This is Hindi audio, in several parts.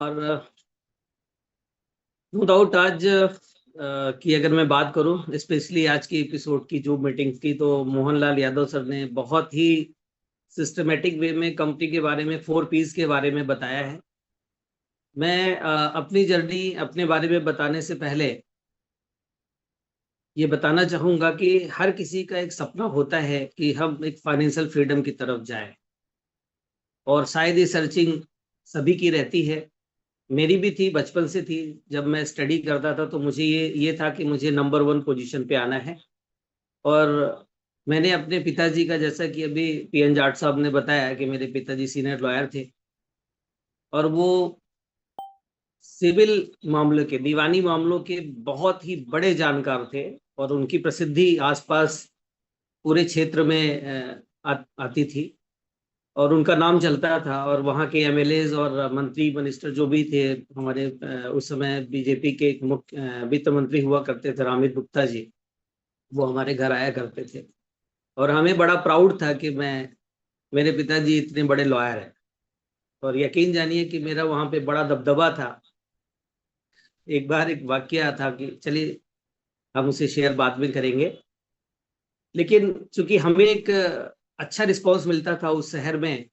और नो डाउट आज की अगर मैं बात करूं स्पेशली आज की एपिसोड की जो मीटिंग की, तो मोहनलाल यादव सर ने बहुत ही सिस्टमेटिक वे में कंपनी के बारे में 4 Ps के बारे में बताया है। मैं अपनी जर्नी अपने बारे में बताने से पहले ये बताना चाहूंगा कि हर किसी का एक सपना होता है कि हम एक फाइनेंशियल फ्रीडम की तरफ जाएं, और शायद ये सर्चिंग सभी की रहती है। मेरी भी थी, बचपन से थी। जब मैं स्टडी करता था तो मुझे ये था कि मुझे नंबर 1 पोजीशन पे आना है। और मैंने अपने पिताजी का, जैसा कि अभी पीएन जाट साहब ने बताया कि मेरे पिताजी सीनियर लॉयर थे, और वो सिविल मामलों के, दीवानी मामलों के बहुत ही बड़े जानकार थे। और उनकी प्रसिद्धि आसपास पूरे क्षेत्र में आती थी, और उनका नाम चलता था। और वहाँ के एमएलएज और मंत्री मिनिस्टर जो भी थे हमारे, उस समय बीजेपी के एक मुख्य वित्त मंत्री हुआ करते थे, रामित गुप्ता जी, वो हमारे घर आया करते थे। और हमें बड़ा प्राउड था कि मेरे पिताजी इतने बड़े लॉयर हैं। और यकीन जानिए कि मेरा वहाँ पे बड़ा दबदबा था। एक बार एक वाकया था कि चलिए हम उसे शेयर बाद में करेंगे। लेकिन चूंकि हमें एक अच्छा रिस्पॉन्स मिलता था उस शहर में,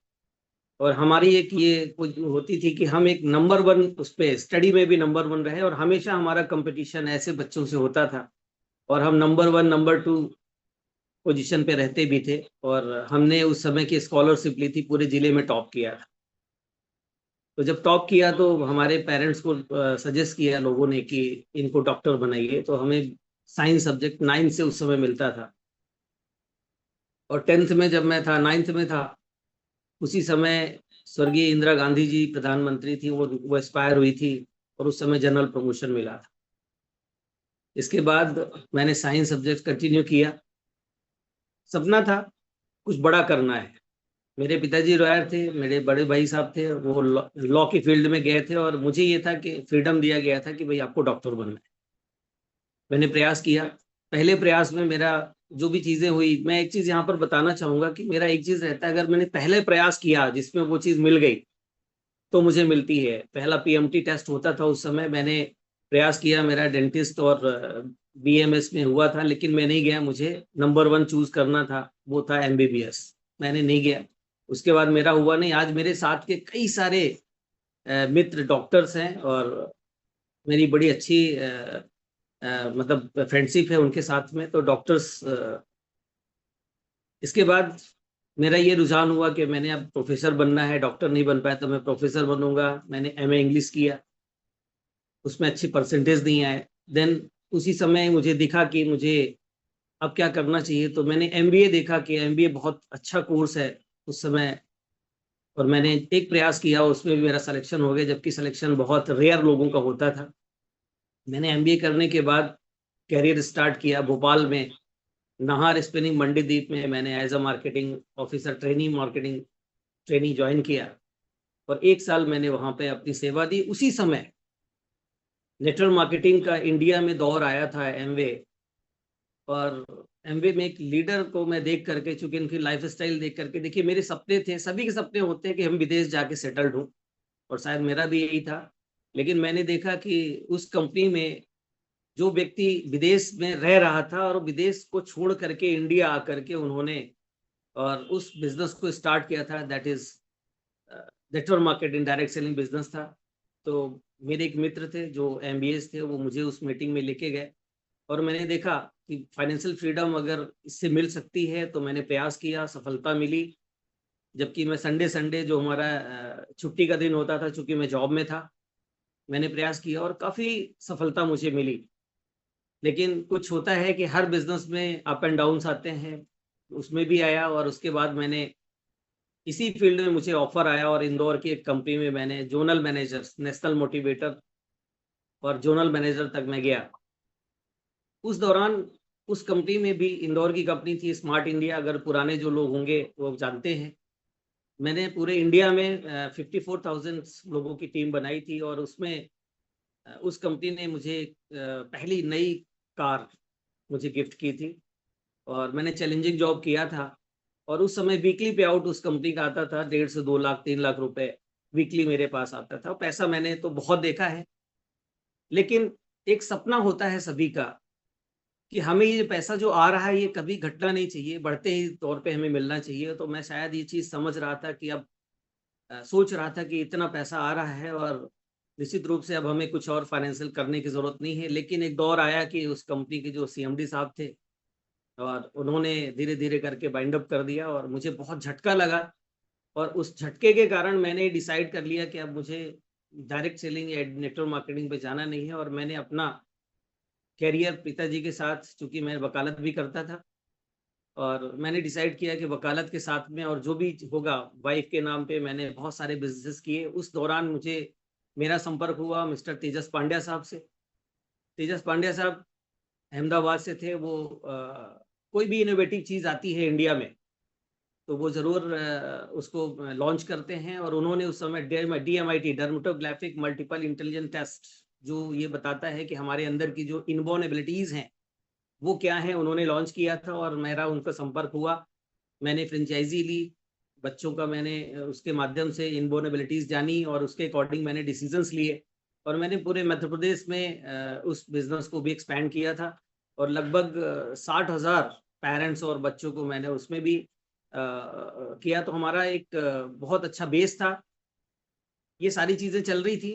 और हमारी एक ये कुछ होती थी कि हम एक नंबर 1 उस पे स्टडी में भी नंबर 1 रहे, और हमेशा हमारा कंपटीशन ऐसे बच्चों से होता था। और हम नंबर 1 नंबर 2 पोजीशन पे रहते भी थे। और हमने उस समय की स्कॉलरशिप ली थी, पूरे जिले में टॉप किया था। तो जब टॉप किया तो हमारे पेरेंट्स को सजेस्ट किया लोगों ने कि इनको डॉक्टर बनाइए। तो हमें साइंस सब्जेक्ट 9 से उस समय मिलता था। और 10th में जब मैं था, 9th में था, उसी समय स्वर्गीय इंदिरा गांधी जी प्रधानमंत्री थी, वो एक्सपायर हुई थी। और उस समय जनरल प्रमोशन मिला था। इसके बाद मैंने साइंस सब्जेक्ट कंटिन्यू किया। सपना था कुछ बड़ा करना है। मेरे पिताजी लॉयर थे, मेरे बड़े भाई साहब थे, वो लॉ की फील्ड में गए थे, और मुझे ये था कि फ्रीडम दिया गया था कि भाई आपको डॉक्टर बनना है। मैंने प्रयास किया। पहले प्रयास में मेरा जो भी चीजें हुई, मैं एक चीज यहाँ पर बताना चाहूंगा कि मेरा एक चीज रहता है, अगर मैंने पहले प्रयास किया जिसमें वो चीज मिल गई तो मुझे मिलती है। पहला पीएमटी टेस्ट होता था उस समय, मैंने प्रयास किया, मेरा डेंटिस्ट और बीएमएस में हुआ था, लेकिन मैं नहीं गया। मुझे नंबर 1 चूज करना था, वो था एमबीबीएस। मैंने नहीं गया। उसके बाद मेरा हुआ नहीं। आज मेरे साथ के कई सारे मित्र डॉक्टर्स हैं, और मेरी बड़ी अच्छी मतलब फ्रेंडशिप है उनके साथ में, तो डॉक्टर्स। इसके बाद मेरा ये रुझान हुआ कि मैंने अब प्रोफेसर बनना है। डॉक्टर नहीं बन पाया तो मैं प्रोफेसर बनूंगा। मैंने एमए इंग्लिश किया, उसमें अच्छी परसेंटेज नहीं आए। देन उसी समय मुझे दिखा कि मुझे अब क्या करना चाहिए, तो मैंने एमबीए देखा कि एमबीए बहुत अच्छा कोर्स है उस समय। और मैंने एक प्रयास किया, उसमें भी मेरा सिलेक्शन हो गया, जबकि सिलेक्शन बहुत रेयर लोगों का होता था। मैंने एमबीए करने के बाद कैरियर स्टार्ट किया भोपाल में, नाहर स्पिनिंग मंडीदीप में। मैंने as a marketing officer, training marketing training join किया। और 1 साल मैंने वहां पे अपनी सेवा दी। उसी समय नेटवर्क मार्केटिंग का इंडिया में दौर आया था, एमवे। और एमवे में एक लीडर को मैं देख करके, चूंकि इनकी लाइफ स्टाइल देख करके, देखिए मेरे सपने थे, सभी के सपने होते हैं कि हम विदेश जाके सेटल्ड हों, और शायद मेरा भी यही था। लेकिन मैंने देखा कि उस कंपनी में जो व्यक्ति विदेश में रह रहा था, और विदेश को छोड़ करके इंडिया आकर के उन्होंने और उस बिजनेस को स्टार्ट किया था, that is network marketing, direct selling business था। तो मेरे एक मित्र थे जो एमबीएस थे, वो मुझे उस मीटिंग में लेके गए। और मैंने देखा कि फाइनेंशियल फ्रीडम अगर इससे मिल सकती है, तो मैंने प्रयास किया, सफलता मिली। जबकि मैं संडे संडे जो हमारा छुट्टी का दिन होता था, चूंकि मैं जॉब में था, मैंने प्रयास किया और काफी सफलता मुझे मिली। लेकिन कुछ होता है कि हर बिजनेस में अप एंड डाउन्स आते हैं, उसमें भी आया। और उसके बाद मैंने इसी फील्ड में मुझे ऑफर आया, और इंदौर की एक कंपनी में मैंने जोनल मैनेजर, नेशनल मोटिवेटर और जोनल मैनेजर तक मैं गया। उस दौरान उस कंपनी में भी, इंदौर की कंपनी थी स्मार्ट इंडिया, अगर पुराने जो लोग होंगे वो जानते हैं। मैंने पूरे इंडिया में 54,000 लोगों की टीम बनाई थी। और उसमें उस कंपनी ने मुझे पहली नई कार मुझे गिफ्ट की थी। और मैंने चैलेंजिंग जॉब किया था। और उस समय वीकली पे आउट उस कंपनी का आता था, 1.5 से 2 लाख 3 लाख रुपए वीकली मेरे पास आता था। पैसा मैंने तो बहुत देखा है, लेकिन एक सपना होता है सभी का कि हमें ये पैसा जो आ रहा है ये कभी घटना नहीं चाहिए, बढ़ते ही तौर पे हमें मिलना चाहिए। तो मैं शायद ये चीज़ समझ रहा था कि अब सोच रहा था कि इतना पैसा आ रहा है और निश्चित रूप से अब हमें कुछ और फाइनेंशियल करने की ज़रूरत नहीं है। लेकिन एक दौर आया कि उस कंपनी के जो सीएमडी साहब थे और उन्होंने धीरे-धीरे करके बाइंड अप कर दिया और मुझे बहुत झटका लगा। और उस झटके के कारण मैंने डिसाइड कर लिया कि अब मुझे डायरेक्ट सेलिंग या नेटवर्क मार्केटिंग पे जाना नहीं है और मैंने अपना करियर पिताजी के साथ, चूँकि मैं वकालत भी करता था, और मैंने डिसाइड किया कि वकालत के साथ में और जो भी होगा वाइफ के नाम पे मैंने बहुत सारे बिज़नेस किए। उस दौरान मुझे मेरा संपर्क हुआ मिस्टर तेजस पांड्या साहब से। तेजस पांड्या साहब अहमदाबाद से थे। वो कोई भी इनोवेटिव चीज़ आती है इंडिया में, तो वो ज़रूर उसको लॉन्च करते हैं। और उन्होंने उस समय डीएमआईटी डर्मेटोग्राफिक मल्टीपल इंटेलिजेंट टेस्ट, जो ये बताता है कि हमारे अंदर की जो इनबॉर्न एबिलिटीज़ हैं, वो क्या हैं, उन्होंने लॉन्च किया था और मेरा उनका संपर्क हुआ। मैंने फ्रेंचाइज़ी ली, बच्चों का मैंने उसके माध्यम से इनबॉर्न एबिलिटीज़ जानी और उसके अकॉर्डिंग मैंने डिसीज़न्स लिए और मैंने पूरे मध्य प्रदेश में उस बिज़नेस को भी एक्सपैंड किया था और लगभग 60,000 पेरेंट्स और बच्चों को मैंने उसमें भी किया। तो हमारा एक बहुत अच्छा बेस था। ये सारी चीज़ें चल रही थी,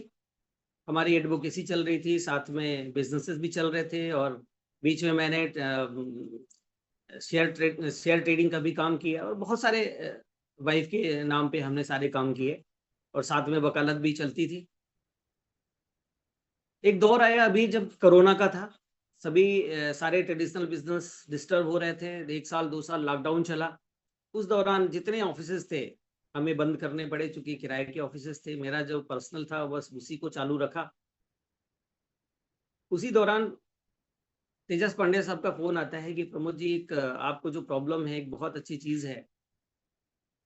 हमारी एडवोकेसी चल रही थी, साथ में बिज़नेसेस भी चल रहे थे और बीच में मैंने शेयर ट्रेडिंग का भी काम किया और बहुत सारे वाइफ के नाम पे हमने सारे काम किए और साथ में वकालत भी चलती थी। एक दौर आया अभी जब कोरोना का था, सभी सारे ट्रेडिशनल बिज़नेस डिस्टर्ब हो रहे थे। 1 साल 2 साल लॉकडाउन चला। उस दौरान जितने ऑफ़िसेज़ थे, हमें बंद करने पड़े चूँकि किराए के ऑफ़िसेज़ थे। मेरा जो पर्सनल था बस उसी को चालू रखा। उसी दौरान तेजस पांडे साहब का फ़ोन आता है कि प्रमोद जी, एक आपको जो प्रॉब्लम है, एक बहुत अच्छी चीज़ है,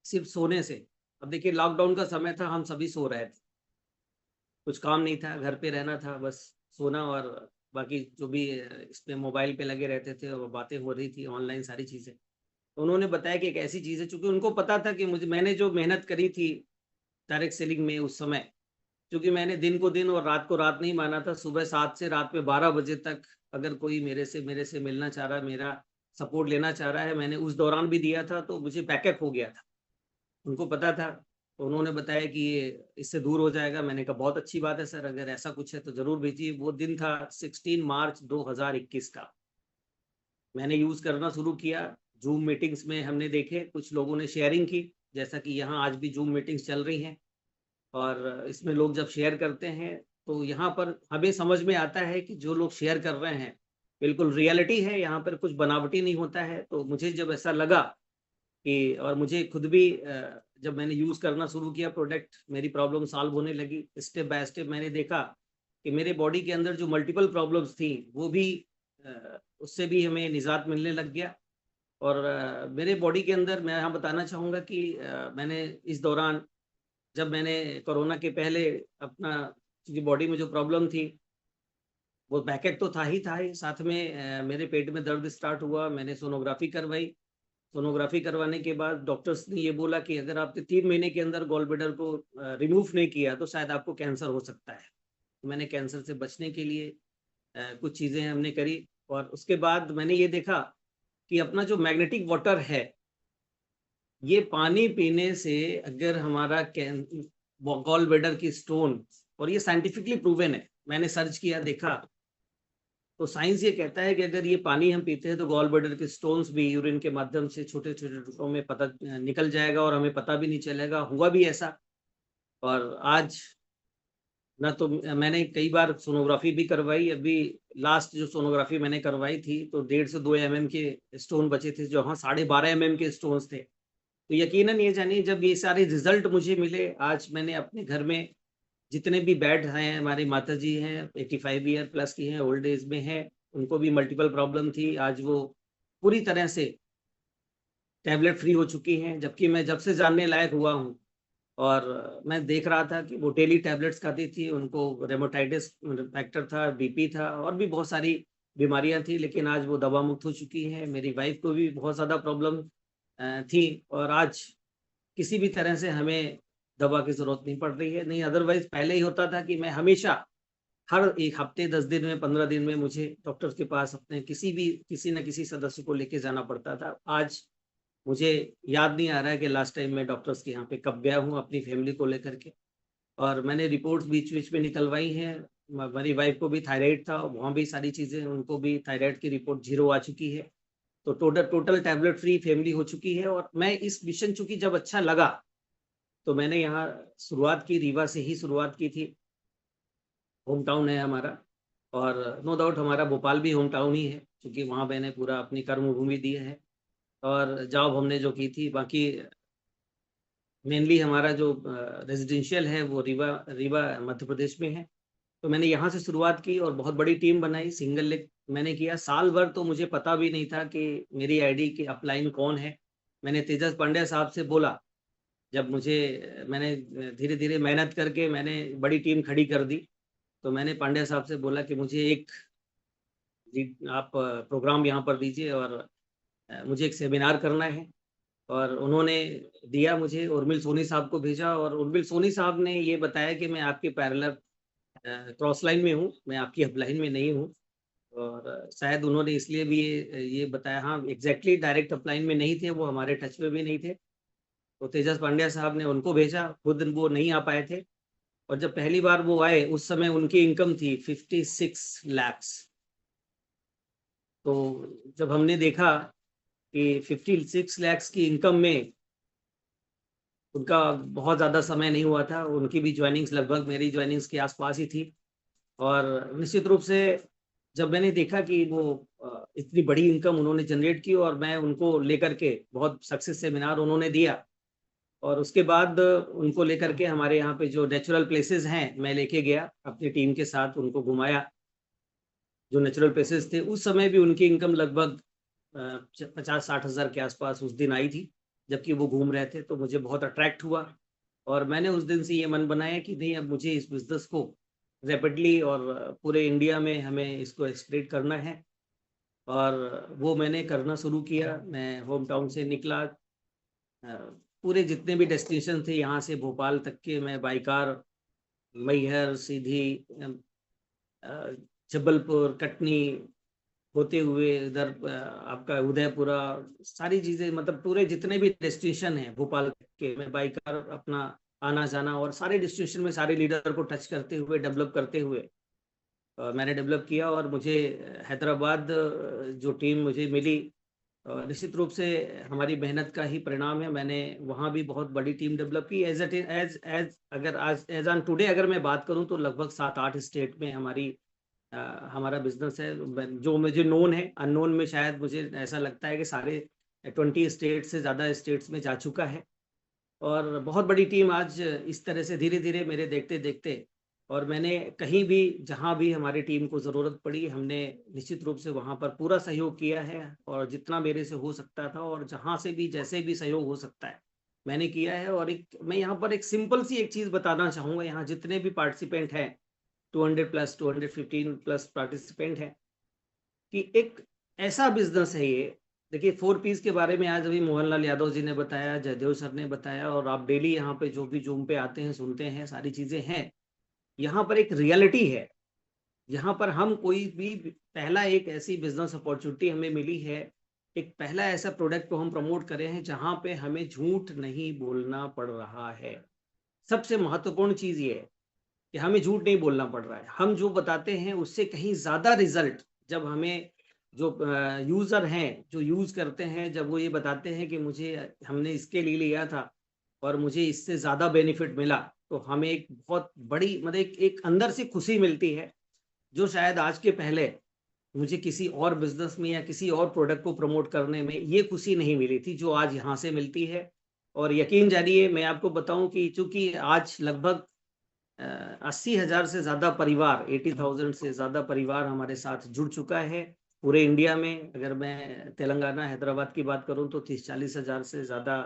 सिर्फ़ सोने से। अब देखिए लॉकडाउन का समय था, हम सभी सो रहे थे। कुछ काम नहीं था, घर पे रहना था, बस सोना और बाकी जो भी इस पे मोबाइल पे लगे रहते थे और बातें हो रही थी ऑनलाइन सारी चीज़ें। तो उन्होंने बताया कि एक ऐसी चीज़ है, चूँकि उनको पता था कि मैंने जो मेहनत करी थी डायरेक्ट सेलिंग में उस समय, क्योंकि मैंने दिन को दिन और रात को रात नहीं माना था। सुबह 7 से रात में 12 बजे तक अगर कोई मेरे से मिलना चाह रहा है, मेरा सपोर्ट लेना चाह रहा है, मैंने उस दौरान भी दिया था, तो मुझे बैकअप हो गया था। उनको पता था, तो उन्होंने बताया कि ये इससे दूर हो जाएगा। मैंने कहा बहुत अच्छी बात है सर, अगर ऐसा कुछ है तो ज़रूर भेजिए। वो दिन था 16 मार्च 2021 का। मैंने यूज़ करना शुरू किया। ज़ूम मीटिंग्स में हमने देखे, कुछ लोगों ने शेयरिंग की, जैसा कि यहाँ आज भी ज़ूम मीटिंग्स चल रही हैं। और इसमें लोग जब शेयर करते हैं, तो यहाँ पर हमें समझ में आता है कि जो लोग शेयर कर रहे हैं, बिल्कुल रियलिटी है, यहाँ पर कुछ बनावटी नहीं होता है। तो मुझे जब ऐसा लगा कि और मुझे खुद भी जब मैंने यूज़ करना शुरू किया प्रोडक्ट, मेरी प्रॉब्लम सॉल्व होने लगी। स्टेप बाय स्टेप मैंने देखा कि मेरे बॉडी के अंदर जो मल्टीपल प्रॉब्लम्स थी, वो भी उससे भी हमें निजात मिलने लग गया। और मेरे बॉडी के अंदर मैं यहाँ बताना चाहूँगा कि मैंने इस दौरान, जब मैंने कोरोना के पहले अपना, क्योंकि बॉडी में जो प्रॉब्लम थी, वो बैकएक तो था ही, साथ में मेरे पेट में दर्द स्टार्ट हुआ, मैंने सोनोग्राफ़ी करवाई। सोनोग्राफ़ी करवाने के बाद डॉक्टर्स ने ये बोला कि अगर आपने 3 महीने के अंदर गॉल ब्लैडर को रिमूव नहीं किया, तो शायद आपको कैंसर हो सकता है। तो मैंने कैंसर से बचने के लिए कुछ चीज़ें हमने करी और उसके बाद मैंने ये देखा कि अपना जो मैग्नेटिक वाटर है, ये पानी पीने से अगर हमारा गॉल ब्लैडर की स्टोन, और ये साइंटिफिकली प्रूवन है, मैंने सर्च किया देखा, तो साइंस ये कहता है कि अगर ये पानी हम पीते हैं तो गॉल ब्लैडर के स्टोन्स भी यूरिन के माध्यम से छोटे-छोटे टुकड़ों में पता निकल जाएगा और हमें पता भी नहीं चलेगा। हुआ भी ऐसा। और आज ना तो मैंने कई बार सोनोग्राफ़ी भी करवाई, अभी लास्ट जो सोनोग्राफ़ी मैंने करवाई थी, तो 1.5 से 2 एमएम के स्टोन बचे थे, जहाँ 12.5 एमएम के स्टोन्स थे। तो यकीनन ये जानिए, जब ये सारे रिज़ल्ट मुझे मिले, आज मैंने अपने घर में जितने भी बेड हैं, हमारी माताजी हैं, 85 ईयर प्लस की हैं, ओल्ड एज में हैं, उनको भी मल्टीपल प्रॉब्लम थी, आज वो पूरी तरह से टैबलेट फ्री हो चुकी हैं, जबकि मैं जब से जानने लायक हुआ हूँ और मैं देख रहा था कि वो डेली टैबलेट्स खाती थी, उनको रूमेटाइटिस फैक्टर था, बीपी था और भी बहुत सारी बीमारियाँ थी, लेकिन आज वो दवा मुक्त हो चुकी हैं। मेरी वाइफ को भी बहुत ज़्यादा प्रॉब्लम थी और आज किसी भी तरह से हमें दवा की जरूरत नहीं पड़ रही है। नहीं, अदरवाइज पहले ही होता था कि मैं हमेशा हर एक हफ्ते 10 दिन में 15 दिन में मुझे डॉक्टर के पास अपने किसी न किसी सदस्य को लेके जाना पड़ता था। आज मुझे याद नहीं आ रहा है कि लास्ट टाइम मैं डॉक्टर्स के यहाँ पे कब गया हूँ अपनी फैमिली को लेकर के। और मैंने रिपोर्ट्स बीच बीच में निकलवाई हैं। मेरी वाइफ को भी थायराइड था, वहाँ भी सारी चीज़ें, उनको भी थायराइड की रिपोर्ट 0 आ चुकी है। तो total total tablet free family हो चुकी है। और मैं इस मिशन चूंकि जब अच्छा लगा तो मैंने यहाँ शुरुआत की, रीवा से ही शुरुआत की थी। होम टाउन है हमारा। और नो डाउट हमारा भोपाल भी होम टाउन ही है, क्योंकि वहाँ मैंने पूरा अपनी कर्मभूमि दी है। और जॉब हमने जो की थी, बाकी मेनली हमारा जो रेजिडेंशियल है वो रीवा रीवा मध्य प्रदेश में है। तो मैंने यहाँ से शुरुआत की और बहुत बड़ी टीम बनाई, सिंगल लेग मैंने किया। साल भर तो मुझे पता भी नहीं था कि मेरी आईडी की अपलाइन कौन है। मैंने तेजस पांड्या साहब से बोला, जब मैंने धीरे धीरे मेहनत करके मैंने बड़ी टीम खड़ी कर दी। तो मैंने पांड्या साहब से बोला कि मुझे आप प्रोग्राम यहाँ पर दीजिए और मुझे एक सेमिनार करना है। और उन्होंने दिया, मुझे उर्मिल सोनी साहब को भेजा। और उर्मिल सोनी साहब ने ये बताया कि मैं आपके पैरेलल क्रॉस लाइन में हूँ, मैं आपकी अपलाइन में नहीं हूँ। और शायद उन्होंने इसलिए भी ये बताया, हाँ एग्जैक्टली डायरेक्ट अपलाइन में नहीं थे वो, हमारे टच में भी नहीं थे। तो तेजस पांड्या साहब ने उनको भेजा, खुद वो नहीं आ पाए थे। और जब पहली बार वो आए, उस समय उनकी इनकम थी 56 lakhs। तो जब हमने देखा कि 56 lakhs की इनकम में उनका बहुत ज़्यादा समय नहीं हुआ था, उनकी भी ज्वाइनिंग्स लगभग मेरी ज्वाइनिंग्स के आसपास ही थी। और निश्चित रूप से जब मैंने देखा कि वो इतनी बड़ी इनकम उन्होंने जनरेट की और मैं उनको लेकर के बहुत सक्सेस सेमिनार उन्होंने दिया। और उसके बाद उनको लेकर के हमारे यहाँ पे जो नेचुरल प्लेसेस हैं मैं लेके गया अपनी टीम के साथ, उनको घुमाया। जो नेचुरल प्लेसेस थे उस समय भी उनकी इनकम लगभग 50-60 हज़ार के आसपास उस दिन आई थी, जबकि वो घूम रहे थे। तो मुझे बहुत अट्रैक्ट हुआ और मैंने उस दिन से ये मन बनाया कि नहीं, अब मुझे इस बिजनेस को रैपिडली और पूरे इंडिया में हमें इसको एक्सप्रेट करना है। और वो मैंने करना शुरू किया। मैं होम टाउन से निकला, पूरे जितने भी डेस्टिनेशन थे यहाँ से भोपाल तक के, मैं बाई कार मैहर, सीधी, अ, जबलपुर, कटनी होते हुए इधर आपका उदयपुरा, सारी चीजें, मतलब पूरे जितने भी डेस्टिनेशन हैं भोपाल के, मैं बाई कार अपना आना जाना और सारे डेस्टिनेशन में सारे लीडर को टच करते हुए, डेवलप करते हुए मैंने डेवलप किया। और मुझे हैदराबाद जो टीम मुझे मिली, निश्चित रूप से हमारी मेहनत का ही परिणाम है। मैंने वहाँ भी बहुत बड़ी टीम डेवलप की। एज एज एज अगर आज एज ऑन टुडे अगर मैं बात करूँ तो लगभग 7-8 स्टेट में अ, हमारा बिजनेस है। जो मुझे नोन है, अननोन में शायद मुझे ऐसा लगता है कि सारे 20 स्टेट से ज़्यादा स्टेट्स में जा चुका है। और बहुत बड़ी टीम आज इस तरह से धीरे धीरे मेरे देखते देखते, और मैंने कहीं भी जहां भी हमारी टीम को ज़रूरत पड़ी, हमने निश्चित रूप से वहां पर पूरा सहयोग किया है। और जितना मेरे से हो सकता था और जहां से भी जैसे भी सहयोग हो सकता है मैंने किया है। और मैं यहाँ पर एक सिंपल सी एक चीज़ बताना चाहूँगा, यहाँ जितने भी पार्टिसिपेंट हैं, 200+, 215+ पार्टिसिपेंट हैं, कि एक ऐसा बिजनेस है ये। देखिए, 4 Ps के बारे में आज अभी मोहनलाल यादव जी ने बताया, जयदेव सर ने बताया, और आप डेली यहाँ पे जो भी जूम पे आते हैं सुनते हैं, सारी चीजें हैं। यहाँ पर एक रियलिटी है, यहाँ पर हम कोई भी पहला एक ऐसी बिजनेस अपॉर्चुनिटी हमें मिली है, एक पहला ऐसा प्रोडक्ट को हम प्रमोट करे हैं जहाँ पे हमें झूठ नहीं बोलना पड़ रहा है। सबसे महत्वपूर्ण चीज ये है कि हमें झूठ नहीं बोलना पड़ रहा है। हम जो बताते हैं उससे कहीं ज्यादा रिजल्ट, जब हमें जो यूजर हैं जो यूज करते हैं, जब वो ये बताते हैं कि मुझे हमने इसके लिए लिया था और मुझे इससे ज्यादा बेनिफिट मिला, तो हमें एक बहुत बड़ी, मतलब एक अंदर से खुशी मिलती है, जो शायद आज के पहले मुझे किसी और बिजनेस में या किसी और प्रोडक्ट को प्रमोट करने में ये खुशी नहीं मिली थी, जो आज यहाँ से मिलती है। और यकीन जानिए, मैं आपको बताऊं कि चूंकि आज लगभग 80,000 से ज्यादा परिवार, 80,000 से ज्यादा परिवार हमारे साथ जुड़ चुका है पूरे इंडिया में। अगर मैं तेलंगाना, हैदराबाद की बात करूं तो 30-40 हज़ार से ज्यादा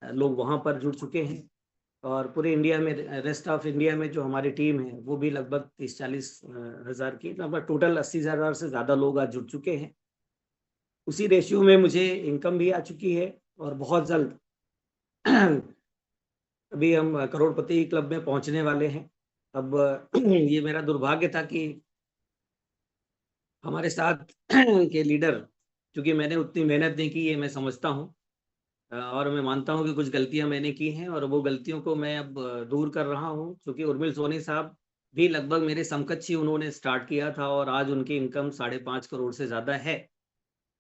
लोग वहां पर जुड़ चुके हैं। और पूरे इंडिया में, रेस्ट ऑफ इंडिया में जो हमारी टीम है वो भी लगभग 30-40 हज़ार की, लगभग टोटल 80,000 से ज्यादा लोग आज जुड़ चुके हैं। उसी रेशियो में मुझे इनकम भी आ चुकी है। और बहुत जल्द अभी हम करोड़पति क्लब में पहुंचने वाले हैं। अब ये मेरा दुर्भाग्य था कि हमारे साथ के लीडर, क्योंकि मैंने उतनी मेहनत नहीं की, ये मैं समझता हूँ, और मैं मानता हूँ कि कुछ गलतियां मैंने की हैं और वो गलतियों को मैं अब दूर कर रहा हूँ, क्योंकि उर्मिल सोनी साहब भी लगभग मेरे समकक्ष ही उन्होंने स्टार्ट किया था और आज उनकी इनकम 5.5 करोड़ से ज़्यादा है।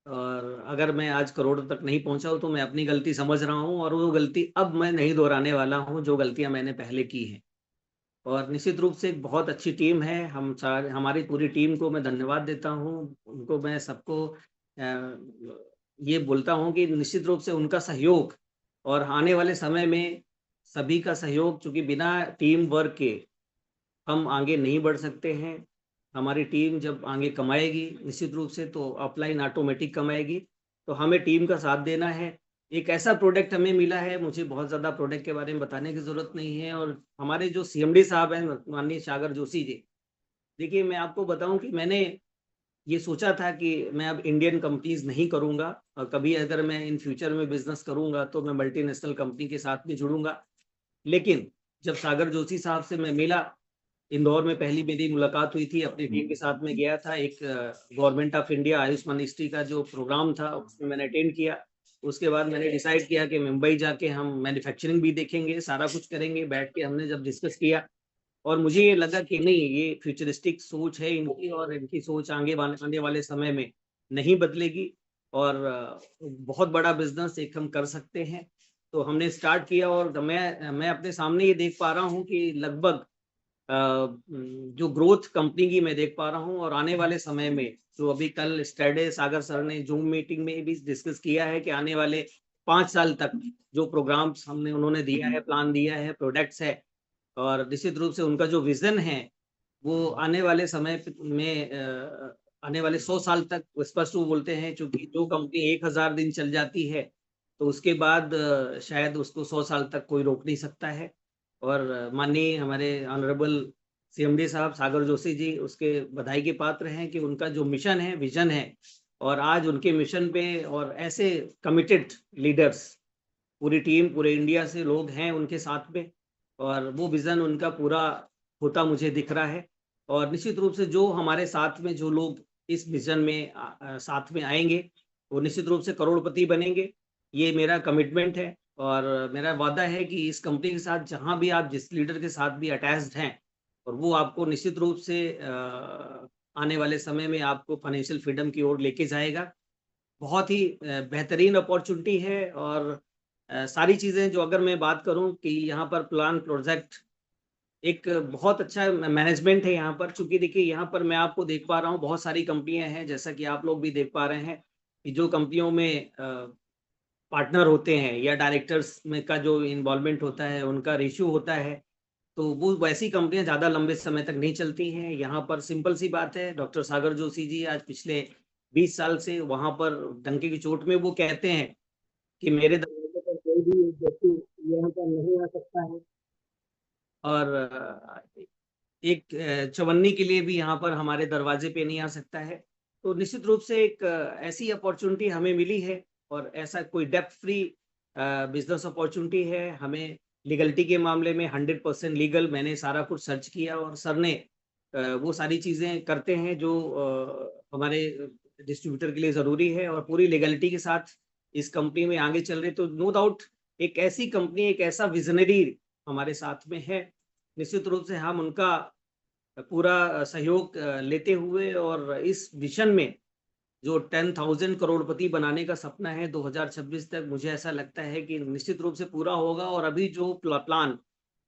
और अगर मैं आज करोड़ तक नहीं पहुंचा हूं तो मैं अपनी गलती समझ रहा हूं और वो गलती अब मैं नहीं दोहराने वाला हूं जो गलतियां मैंने पहले की हैं। और निश्चित रूप से एक बहुत अच्छी टीम है, हम सारे, हमारी पूरी टीम को मैं धन्यवाद देता हूं। उनको मैं सबको ये बोलता हूं कि निश्चित रूप से उनका सहयोग और आने वाले समय में सभी का सहयोग, क्योंकि बिना टीम वर्क के हम आगे नहीं बढ़ सकते हैं। हमारी टीम जब आगे कमाएगी निश्चित रूप से, तो अपलाइन ऑटोमेटिक कमाएगी। तो हमें टीम का साथ देना है। एक ऐसा प्रोडक्ट हमें मिला है, मुझे बहुत ज़्यादा प्रोडक्ट के बारे में बताने की ज़रूरत नहीं है। और हमारे जो सीएमडी साहब हैं, माननीय सागर जोशी जी, देखिए मैं आपको बताऊं कि मैंने ये सोचा था कि मैं अब इंडियन कंपनीज नहीं करूंगा, और कभी अगर मैं इन फ्यूचर में बिजनेस करूंगा तो मैं मल्टीनेशनल कंपनी के साथ भी जुड़ूंगा। लेकिन जब सागर जोशी साहब से मैं मिला, इंदौर में पहली मेरी मुलाकात हुई थी, अपनी टीम के साथ में गया था, एक government of India Ayush ministry का जो प्रोग्राम था उसमें मैंने अटेंड किया। उसके बाद मैंने डिसाइड किया कि मुंबई जाके हम मैन्युफैक्चरिंग भी देखेंगे, सारा कुछ करेंगे। बैठ के हमने जब डिस्कस किया और मुझे ये लगा कि नहीं, ये फ्यूचरिस्टिक सोच है इनकी और इनकी सोच आने वाले समय में नहीं बदलेगी और बहुत बड़ा बिजनेस एक हम कर सकते हैं। तो हमने स्टार्ट किया और मैं अपने सामने ये देख पा रहा हूँ कि लगभग जो ग्रोथ कंपनी की मैं देख पा रहा हूँ। और आने वाले समय में जो अभी कल स्टरडे सागर सर ने जूम मीटिंग में भी डिस्कस किया है कि आने वाले 5 साल तक जो प्रोग्राम्स हमने उन्होंने दिया है, प्लान दिया है, प्रोडक्ट्स है, और निश्चित रूप से उनका जो विजन है वो आने वाले समय में आने वाले 100 साल तक स्पष्ट वो बोलते हैं। क्योंकि जो कंपनी 1000 दिन चल जाती है तो उसके बाद शायद उसको 100 साल तक कोई रोक नहीं सकता है। और माननीय हमारे ऑनरेबल सीएमडी साहब सागर जोशी जी उसके बधाई के पात्र हैं कि उनका जो मिशन है, विजन है, और आज उनके मिशन पे और ऐसे कमिटेड लीडर्स, पूरी टीम, पूरे इंडिया से लोग हैं उनके साथ में, और वो विजन उनका पूरा होता मुझे दिख रहा है। और निश्चित रूप से जो हमारे साथ में जो लोग इस विजन में साथ में आएंगे वो निश्चित रूप से करोड़पति बनेंगे। ये मेरा कमिटमेंट है और मेरा वादा है कि इस कंपनी के साथ जहां भी आप जिस लीडर के साथ भी अटैच्ड हैं, और वो आपको निश्चित रूप से आने वाले समय में आपको फाइनेंशियल फ्रीडम की ओर लेके जाएगा। बहुत ही बेहतरीन अपॉर्चुनिटी है। और सारी चीज़ें जो अगर मैं बात करूं कि यहाँ पर प्लान प्रोजेक्ट एक बहुत अच्छा मैनेजमेंट है यहाँ पर। चूंकि देखिए यहाँ पर मैं आपको देख पा रहा हूँ बहुत सारी कंपनियां हैं, जैसा कि आप लोग भी देख पा रहे हैं कि जो कंपनियों में पार्टनर होते हैं या डायरेक्टर्स में का जो इन्वॉल्वमेंट होता है, उनका रेशियो होता है, तो वो वैसी कंपनियां ज़्यादा लंबे समय तक नहीं चलती हैं। यहाँ पर सिंपल सी बात है, डॉक्टर सागर जोशी जी आज पिछले 20 साल से वहां पर डंके की चोट में वो कहते हैं कि मेरे दरवाजे पर कोई भी एक व्यक्ति यहाँ पर नहीं आ सकता है, और एक चवन्नी के लिए भी यहाँ पर हमारे दरवाजे पे नहीं आ सकता है। तो निश्चित रूप से एक ऐसी अपॉर्चुनिटी हमें मिली है, और ऐसा कोई डेप्थ फ्री बिजनेस अपॉर्चुनिटी है हमें। लीगलिटी के मामले में 100% लीगल, मैंने सारा कुछ सर्च किया और सर ने वो सारी चीज़ें करते हैं जो हमारे डिस्ट्रीब्यूटर के लिए ज़रूरी है, और पूरी लीगलिटी के साथ इस कंपनी में आगे चल रहे। तो नो डाउट एक ऐसी कंपनी, एक ऐसा विजनरी हमारे साथ में है। निश्चित रूप से हम उनका पूरा सहयोग लेते हुए और इस मिशन में जो 10,000 करोड़पति बनाने का सपना है 2026 तक, मुझे ऐसा लगता है कि निश्चित रूप से पूरा होगा। और अभी जो प्लान,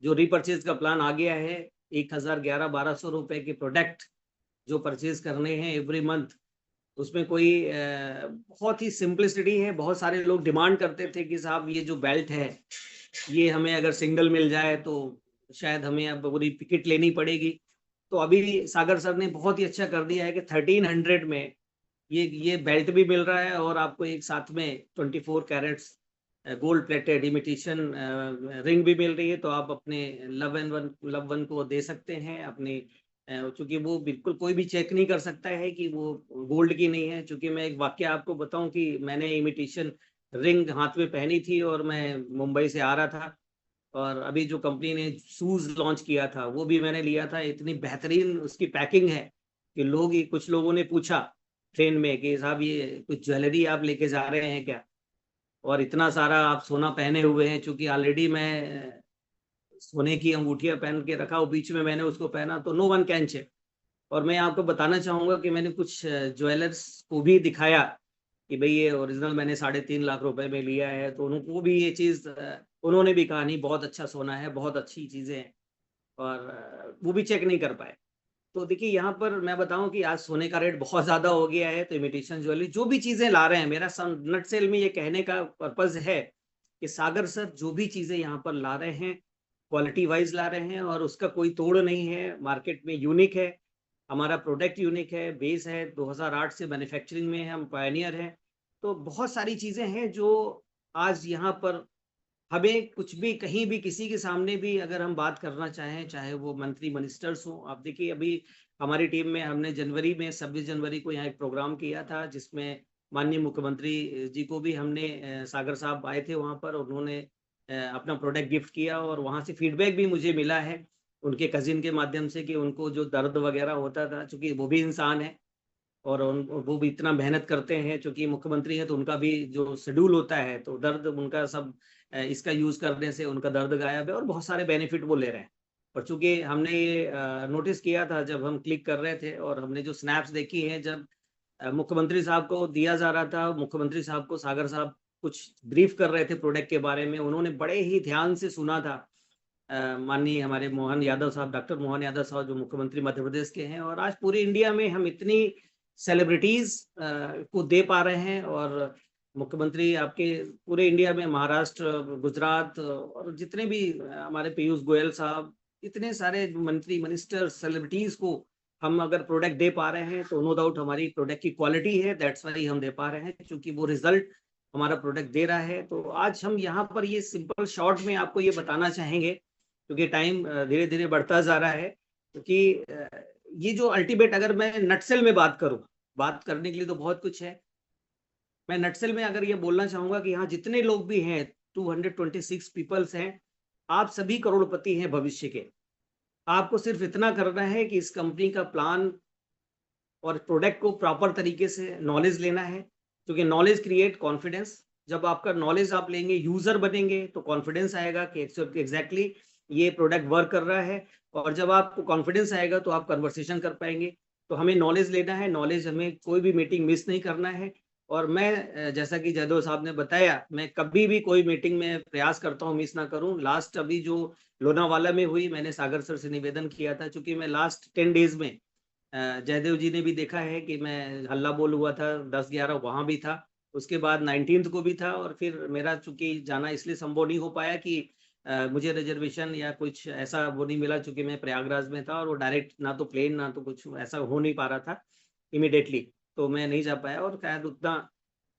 जो रिपर्चेज का प्लान आ गया है, 1,011-1,200 रुपए के प्रोडक्ट जो परचेज करने हैं एवरी मंथ, उसमें कोई बहुत ही सिंपलिसिटी है। बहुत सारे लोग डिमांड करते थे कि साहब ये जो बेल्ट है ये हमें अगर सिंगल मिल जाए तो शायद हमें अब पूरी पिकेट लेनी पड़ेगी। तो अभी सागर सर ने बहुत ही अच्छा कर दिया है कि 1300 में ये बेल्ट भी मिल रहा है, और आपको एक साथ में 24 carats gold plated imitation ring भी मिल रही है। तो आप अपने लव वन को दे सकते हैं अपने, चूंकि वो बिल्कुल कोई भी चेक नहीं कर सकता है कि वो गोल्ड की नहीं है। चूंकि मैं एक वाक्य आपको बताऊं कि मैंने इमिटेशन रिंग हाथ में पहनी थी और मैं मुंबई से आ रहा था, और अभी जो कंपनी ने शूज लॉन्च किया था वो भी मैंने लिया था। इतनी बेहतरीन उसकी पैकिंग है कि कुछ लोगों ने पूछा ट्रेन में कि साहब ये कुछ ज्वेलरी आप लेके जा रहे हैं क्या, और इतना सारा आप सोना पहने हुए हैं। चूंकि ऑलरेडी मैं सोने की अंगूठियां पहन के रखा, और बीच में मैंने उसको पहना, तो नो वन कैन चेक। और मैं आपको बताना चाहूंगा कि मैंने कुछ ज्वेलर्स को भी दिखाया कि भाई ये ओरिजिनल मैंने 3.5 लाख रुपए में लिया है, तो उनको भी ये चीज उन्होंने भी कहा नहीं बहुत अच्छा सोना है, बहुत अच्छी चीजें हैं। और वो भी चेक नहीं कर पाए। तो देखिए यहाँ पर मैं बताऊं कि आज सोने का रेट बहुत ज्यादा हो गया है, तो इमिटेशन ज्वेलरी जो भी चीजें ला रहे हैं, मेरा नट सेल में ये कहने का पर्पज है कि सागर सर जो भी चीजें यहाँ पर ला रहे हैं क्वालिटी वाइज ला रहे हैं, और उसका कोई तोड़ नहीं है, मार्केट में यूनिक है। हमारा प्रोडक्ट यूनिक है, बेस है, 2008 से मैन्युफैक्चरिंग में हम पायनियर हैं। तो बहुत सारी चीजें हैं जो आज यहाँ पर हमें कुछ भी कहीं भी किसी के सामने भी अगर हम बात करना चाहें, चाहे वो मंत्री मिनिस्टर्स हो। आप देखिए अभी हमारी टीम में हमने जनवरी में 26 जनवरी को यहाँ एक प्रोग्राम किया था, जिसमें माननीय मुख्यमंत्री जी को भी हमने सागर साहब आए थे वहाँ पर, उन्होंने अपना प्रोडक्ट गिफ्ट किया, और वहाँ से फीडबैक भी मुझे मिला है उनके कजिन के माध्यम से कि उनको जो दर्द वगैरह होता था, चूंकि वो भी इंसान है और वो भी इतना मेहनत करते हैं, क्योंकि मुख्यमंत्री है तो उनका भी जो शेड्यूल होता है, तो दर्द उनका सब इसका यूज करने से उनका दर्द गायब है और बहुत सारे बेनिफिट वो ले रहे हैं। और चूंकि हमने ये नोटिस किया था जब हम क्लिक कर रहे थे, और हमने जो स्नैप्स देखी हैं जब मुख्यमंत्री साहब को दिया जा रहा था, मुख्यमंत्री साहब को सागर साहब कुछ ब्रीफ कर रहे थे प्रोडक्ट के बारे में, उन्होंने बड़े ही ध्यान से सुना था। माननीय हमारे मोहन यादव साहब, डॉक्टर मोहन यादव साहब जो मुख्यमंत्री मध्य प्रदेश के हैं, और आज पूरे इंडिया में हम इतनी सेलिब्रिटीज को दे पा रहे हैं। और मुख्यमंत्री आपके पूरे इंडिया में महाराष्ट्र, गुजरात और जितने भी हमारे पीयूष गोयल साहब, इतने सारे मंत्री मिनिस्टर सेलिब्रिटीज को हम अगर प्रोडक्ट दे पा रहे हैं, तो नो डाउट हमारी प्रोडक्ट की क्वालिटी है, दैट्स वाई हम दे पा रहे हैं, क्योंकि वो रिजल्ट हमारा प्रोडक्ट दे रहा है। तो आज हम यहाँ पर ये सिंपल शॉर्ट में आपको ये बताना चाहेंगे, क्योंकि टाइम धीरे धीरे बढ़ता जा रहा है, क्योंकि ये जो अल्टीमेट, अगर मैं नटसेल में बात करूं, बात करने के लिए तो बहुत कुछ है। मैं नटसेल में अगर ये बोलना चाहूंगा कि यहाँ जितने लोग भी हैं, 226 पीपल्स हैं, आप सभी करोड़पति हैं भविष्य के। आपको सिर्फ इतना करना है कि इस कंपनी का प्लान और प्रोडक्ट को प्रॉपर तरीके से नॉलेज लेना है, क्योंकि नॉलेज क्रिएट कॉन्फिडेंस। जब आपका नॉलेज आप लेंगे, यूजर बनेंगे, तो कॉन्फिडेंस आएगा कि एग्जैक्टली ये प्रोडक्ट वर्क कर रहा है। और जब आपको कॉन्फिडेंस आएगा तो आप कन्वर्सेशन कर पाएंगे। तो हमें नॉलेज लेना है, नॉलेज, हमें कोई भी मीटिंग मिस नहीं करना है। और मैं जैसा कि जयदेव साहब ने बताया, मैं कभी भी कोई मीटिंग में प्रयास करता हूँ मिस ना करूँ। लास्ट अभी जो लोनावाला में हुई, मैंने सागर सर से निवेदन किया था, चूंकि मैं लास्ट 10 डेज में जयदेव जी ने भी देखा है कि मैं हल्ला बोल हुआ था, 10-11 वहां भी था, उसके बाद 19th को भी था, और फिर मेरा चूंकि जाना इसलिए संभव नहीं हो पाया कि मुझे रिजर्वेशन या कुछ ऐसा वो नहीं मिला, चूंकि मैं प्रयागराज में था, और वो डायरेक्ट ना तो प्लेन ना तो कुछ ऐसा हो नहीं पा रहा था इमिडिएटली, तो मैं नहीं जा पाया। और शायद उतना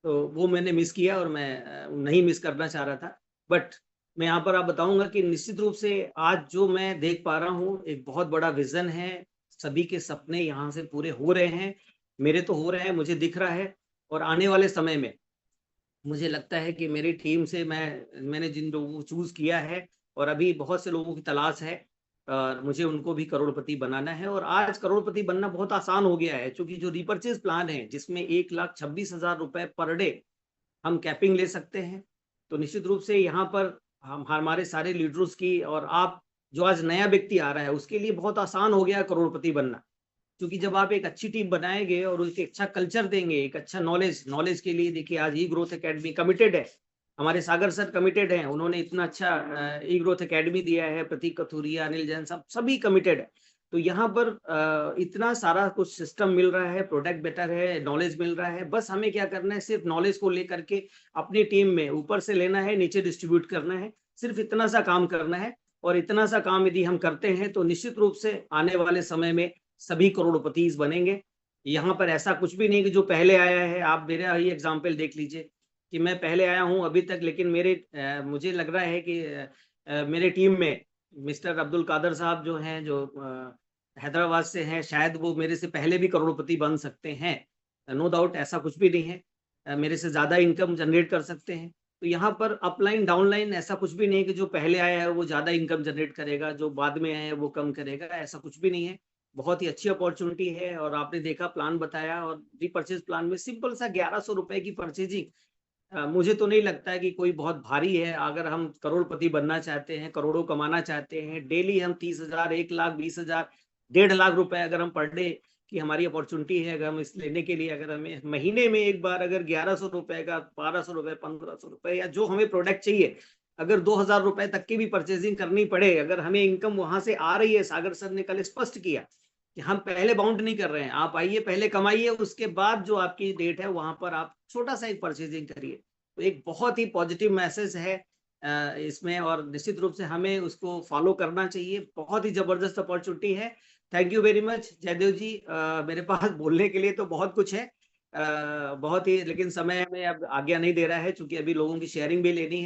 तो वो मैंने मिस किया, और मैं नहीं मिस करना चाह रहा था। बट मैं यहाँ पर आप बताऊंगा कि निश्चित रूप से आज जो मैं देख पा रहा हूँ, एक बहुत बड़ा विजन है, सभी के सपने यहाँ से पूरे हो रहे हैं, मेरे तो हो रहे हैं, मुझे दिख रहा है। और आने वाले समय में मुझे लगता है कि मेरी टीम से मैंने जिन लोगों को चूज किया है, और अभी बहुत से लोगों की तलाश है, और मुझे उनको भी करोड़पति बनाना है। और आज करोड़पति बनना बहुत आसान हो गया है, क्योंकि जो रिपर्चेज प्लान है जिसमें 1,26,000 रुपए पर डे हम कैपिंग ले सकते हैं। तो निश्चित रूप से यहाँ पर हम हमारे सारे लीडर्स की, और आप जो आज नया व्यक्ति आ रहा है उसके लिए बहुत आसान हो गया करोड़पति बनना। क्योंकि जब आप एक अच्छी टीम बनाएंगे और एक अच्छा कल्चर देंगे, एक अच्छा नॉलेज के लिए, देखिए आज ई ग्रोथ एकेडमी कमिटेड है, हमारे सागर सर कमिटेड हैं, उन्होंने इतना अच्छा ई ग्रोथ एकेडमी दिया है, प्रतीक कथूरिया, अनिल जैन, सब सभी कमिटेड है। तो यहाँ पर इतना सारा कुछ सिस्टम मिल रहा है, प्रोडक्ट बेटर है, नॉलेज मिल रहा है। बस हमें क्या करना है, सिर्फ नॉलेज को लेकर के अपनी टीम में ऊपर से लेना है, नीचे डिस्ट्रीब्यूट करना है, सिर्फ इतना सा काम करना है। और इतना सा काम यदि हम करते हैं तो निश्चित रूप से आने वाले समय में सभी करोड़पति बनेंगे। यहाँ पर ऐसा कुछ भी नहीं कि जो पहले आया है, आप मेरा ही एग्जाम्पल देख लीजिए कि मैं पहले आया हूँ अभी तक, लेकिन मुझे लग रहा है कि मेरे टीम में मिस्टर अब्दुल कादर साहब जो हैं, जो हैदराबाद से हैं, शायद वो मेरे से पहले भी करोड़पति बन सकते हैं। नो डाउट, ऐसा कुछ भी नहीं है, मेरे से ज्यादा इनकम जनरेट कर सकते हैं। तो यहाँ पर अपलाइन डाउनलाइन ऐसा कुछ भी नहीं है कि जो पहले आया है वो ज्यादा इनकम जनरेट करेगा, जो बाद में आया है वो कम करेगा, ऐसा कुछ भी नहीं है। बहुत ही अच्छी अपॉर्चुनिटी है। और आपने देखा प्लान बताया, और रीपर्चेज प्लान में सिंपल सा 1100 रुपए की परचेजिंग, मुझे तो नहीं लगता है कि कोई बहुत भारी है। अगर हम करोड़पति बनना चाहते हैं, करोड़ों कमाना चाहते हैं, डेली हम 30,000, 1 लाख, 20,000, 1.5 लाख रुपए अगर हम पर डे की हमारी अपॉर्चुनिटी है, अगर हम इस लेने के लिए, अगर हमें महीने में एक बार अगर 1100 रुपए का, 1200 रुपए, 1500 रुपए, या जो हमें प्रोडक्ट चाहिए, अगर 2,000 रुपए तक की भी परचेजिंग करनी पड़े, अगर हमें इनकम वहां से आ रही है, सागर सर ने कल स्पष्ट किया कि हम पहले बाउंड नहीं कर रहे हैं, आप आइए पहले कमाइए, उसके बाद जो आपकी डेट है वहां पर आप छोटा सा एक परचेजिंग करिए। तो एक बहुत ही पॉजिटिव मैसेज है इसमें, और निश्चित रूप से हमें उसको फॉलो करना चाहिए। बहुत ही जबरदस्त अपॉर्चुनिटी है। Thank you very much Jaidev ji. मेरे पास बोलने के लिए तो बहुत कुछ है, बहुत ही, लेकिन समय में अब आज्ञा नहीं दे रहा है, क्योंकि अभी लोगों की शेयरिंग भी लेनी है।